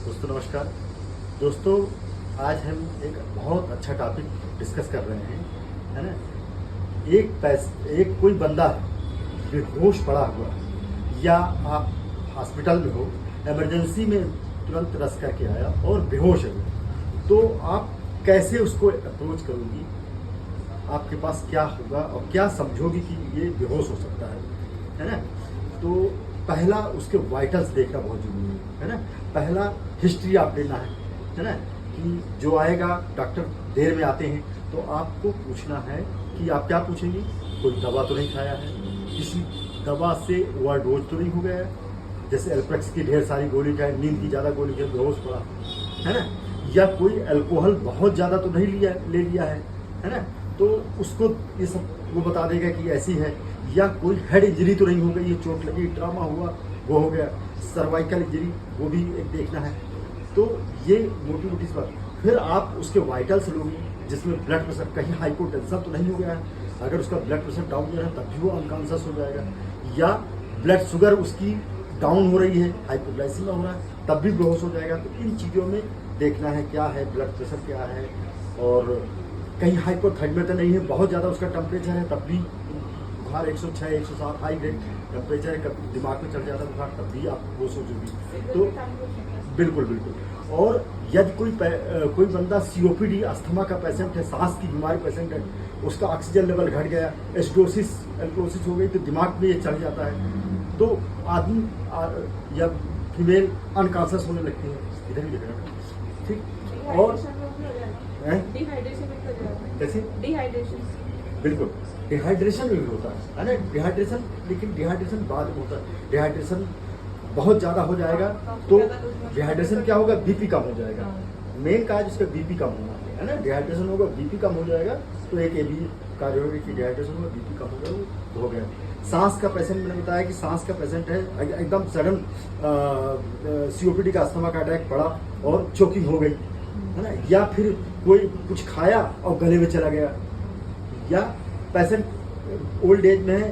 दोस्तों नमस्कार। दोस्तों आज हम एक बहुत अच्छा टॉपिक डिस्कस कर रहे हैं, है ना। एक कोई बंदा है बेहोश पड़ा हुआ, या आप हॉस्पिटल में हो, इमरजेंसी में तुरंत रस करके आया और बेहोश है, तो आप कैसे उसको अप्रोच करोगी, आपके पास क्या होगा और क्या समझोगी कि ये बेहोश हो सकता है ना। तो पहला उसके वाइटल्स देखना बहुत जरूरी है ना। पहला हिस्ट्री आप लेना है ना, कि जो आएगा डॉक्टर देर में आते हैं तो आपको पूछना है कि आप क्या पूछेंगे, कोई दवा तो नहीं खाया है, किसी दवा से ओवरडोज तो नहीं हो गया है, जैसे एल्प्रेक्स की ढेर सारी गोली खाए, नींद की ज़्यादा गोली खाए बेहोश पड़ा है ना, या कोई अल्कोहल बहुत ज़्यादा तो नहीं ले लिया है ना। तो उसको ये सब वो बता देगा कि ऐसी है। या कोई हेड इंजरी तो नहीं हो गई, ये चोट लगी, ट्रामा हुआ, वो हो गया, सर्वाइकल इंजरी, वो भी एक देखना है। तो ये मोटी मोटी बात। फिर आप उसके वाइटल्स लोगे, जिसमें ब्लड प्रेशर, कहीं हाइपोटेंशन तो नहीं हो गया है। अगर उसका ब्लड प्रेशर डाउन हो रहा है तब भी वो अनकॉन्शियस हो जाएगा, या ब्लड शुगर उसकी डाउन हो रही है, हाइपोग्लाइसीमिया हो रहा है, तब भी बेहोश हो जाएगा। तो इन चीज़ों में देखना है क्या है, ब्लड प्रेशर क्या है, और कहीं हाइपोथर्मिया तो नहीं है, बहुत ज़्यादा उसका टेम्परेचर है तब भी बुखार 106 107 हाई ग्रेड टेम्परेचर है, कभी दिमाग में चढ़ जाता है बुखार, तब भी आप वो सोचोगी। तो बिल्कुल बिल्कुल। और यदि कोई बंदा सीओपीडी अस्थमा का पेशेंट है, सांस की बीमारी पेशेंट है, उसका ऑक्सीजन लेवल घट गया, एल्कोसिस हो गई, तो दिमाग में ये चढ़ जाता है, तो आदमी या फीमेल अनकॉन्शियस होने लगती है। इधर भी देखना ठीक। और कैसे बिल्कुल डिहाइड्रेशन भी होता है ना, डिहाइड्रेशन, लेकिन डिहाइड्रेशन बाद में होता है। डिहाइड्रेशन बहुत ज़्यादा हो जाएगा तो डिहाइड्रेशन क्या होगा, बीपी कम हो जाएगा। मेन काज उसका बीपी कम होना है ना। डिहाइड्रेशन होगा, बीपी कम हो जाएगा, तो एक ये भी कार्य होगा कि डिहाइड्रेशन होगा, बीपी कम हो गया, वो हो गया। सांस का पेशेंट, मैंने बताया कि सांस का पेशेंट है, एकदम सडन सीओपीडी का अस्थमा का अटैक पड़ा और चोकिंग हो गई है ना, या फिर कोई कुछ खाया और गले में चला गया, या पेशेंट ओल्ड एज में है,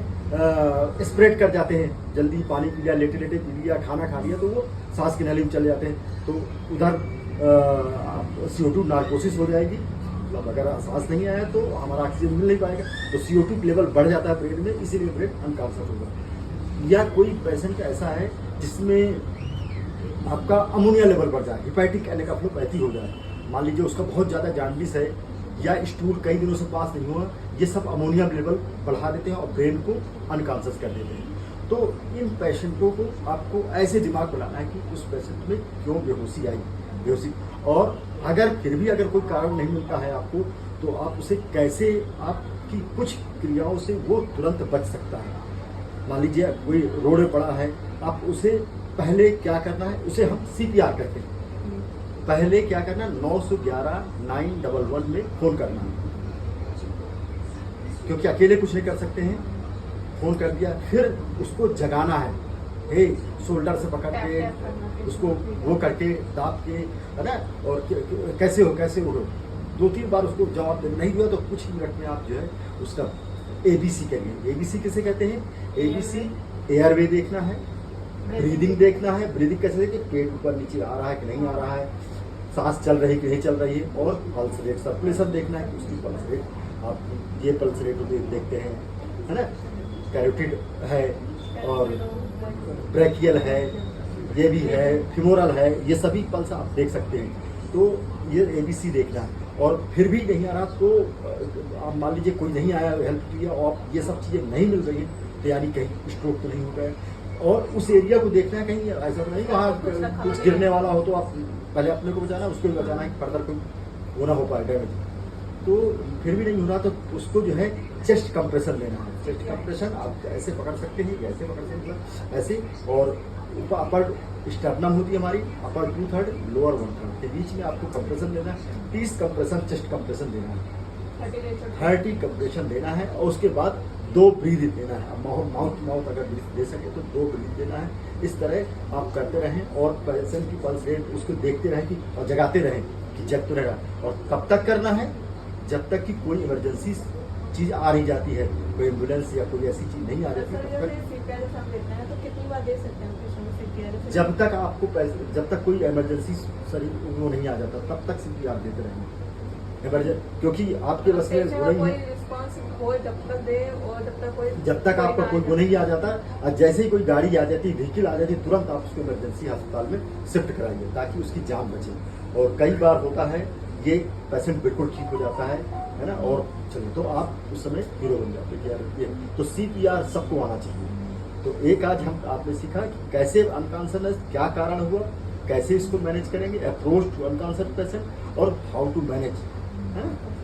स्प्रेड कर जाते हैं, जल्दी पानी पी लिया, लेटे लेटे पी लिया, खाना खा लिया, तो वो सांस की नली में चले जाते हैं, तो उधर CO2 नार्कोसिस हो जाएगी। मतलब अगर सांस नहीं आया तो हमारा ऑक्सीजन मिल नहीं पाएगा, तो CO2 लेवल बढ़ जाता है ब्रेन में, इसीलिए ब्रेन अनकॉन्शियस होगा। या कोई पेशेंट ऐसा है जिसमें आपका अमोनिया लेवल बढ़ जाए, हिपैटिक एनकेफेलोपैथी हो जाए, मान लीजिए उसका बहुत ज़्यादा जॉन्डिस है, या स्टूल कई दिनों से पास नहीं हुआ, ये सब अमोनिया लेवल बढ़ा देते हैं और ब्रेन को अनकॉन्शियस कर देते हैं। तो इन पेशेंटों को आपको ऐसे दिमाग बनाना है कि उस पेशेंट में क्यों बेहोशी आई, बेहोशी, और अगर फिर भी अगर कोई कारण नहीं मिलता है आपको, तो आप उसे कैसे, आपकी कुछ क्रियाओं से वो तुरंत बच सकता है। मान लीजिए कोई रोड में पड़ा है, आप उसे पहले क्या करना है, उसे हम CPR कहते हैं। पहले क्या करना, 911 911 में फोन करना है, क्योंकि अकेले कुछ नहीं कर सकते हैं। फोन कर दिया, फिर उसको जगाना है, हे शोल्डर से पकड़ के उसको वो करके दाब के, है ना, और कैसे हो 2-3 बार उसको जवाब दे, नहीं हुआ तो कुछ मिनट में आप जो है उसका ABC करिए। ABC किसे कहते हैं, ABC एयरवे देखना है, ब्रीदिंग देखना है। ब्रीदिंग कैसे देखिए, पेट ऊपर नीचे आ रहा है कि नहीं आ रहा है, सांस चल रही कि नहीं चल रही है, और पल्स रेट, सर्कुलेशन देखना है कि उसकी पल्स रेट, आप ये पल्स रेट देखते हैं, है ना, कैरोटिड है और ब्रैकियल है, ये भी है, फिमोरल है, ये सभी पल्स आप देख सकते हैं। तो ये ABC देखना है। और फिर भी नहीं आ रहा तो आप मान लीजिए कोई नहीं आया हेल्प किया और ये सब चीज़ें नहीं मिल रही हैं, तो यानी कहीं स्ट्रोक तो नहीं हो गया। और उस एरिया को देखना है, कहीं ऐसा तो नहीं वहाँ कुछ गिरने वाला हो, तो आप पहले अपने को बचाना है, उसको भी बचाना है कि फर्दर कोई वो ना हो पाए डैमेज। तो फिर भी नहीं हो रहा तो उसको जो है चेस्ट कंप्रेशन लेना है। चेस्ट कंप्रेशन आप ऐसे पकड़ सकते हैं, ऐसे पकड़ सकते हैं, ऐसे, और अपर स्टर्नम होती है हमारी, अपर 2/3 लोअर 1/3 के बीच में आपको कंप्रेशन लेना है। 30 कंप्रेशन, चेस्ट कंप्रेशन देना है, 30 कंप्रेशन देना है, और उसके बाद 2 ब्रीथ देना है। माउथ अगर दे सके तो 2 ब्रीथ देना है। इस तरह आप करते रहें, और पेशेंट की पल्स रेट उसको देखते रहें कि, और जगाते रहें कि जग तो रहेगा। और कब तक करना है, जब तक कि कोई इमरजेंसी चीज़ आ नहीं जाती है, कोई एम्बुलेंस या कोई ऐसी चीज़ नहीं आ जाती, तब तक। तो कितनी बार दे सकते हैं जब तक आपको पैसे, जब तक कोई इमरजेंसी शरीर वो नहीं आ जाता तब तक CPR देते रहेंगे। क्योंकि आपके बस में हो रही है, जब तक आपका कोई वो नहीं आ जाता, और जैसे ही कोई गाड़ी आ जाती, व्हीकल आ जाती, तुरंत आप उसको इमरजेंसी अस्पताल में शिफ्ट कराइए ताकि उसकी जान बचे। और कई बार होता है ये पेशेंट बिल्कुल ठीक हो जाता है ना, और चलिए तो आप उस समय हीरो बन जाते कि यार ये तो CPR सबको आना चाहिए। तो एक आज हम आपने सीखा कि कैसे अनकॉन्शियसनेस, क्या कारण हुआ, कैसे इसको मैनेज करेंगे, अप्रोच टू अनकॉन्शियस पेशेंट और हाउ टू मैनेज, है ना।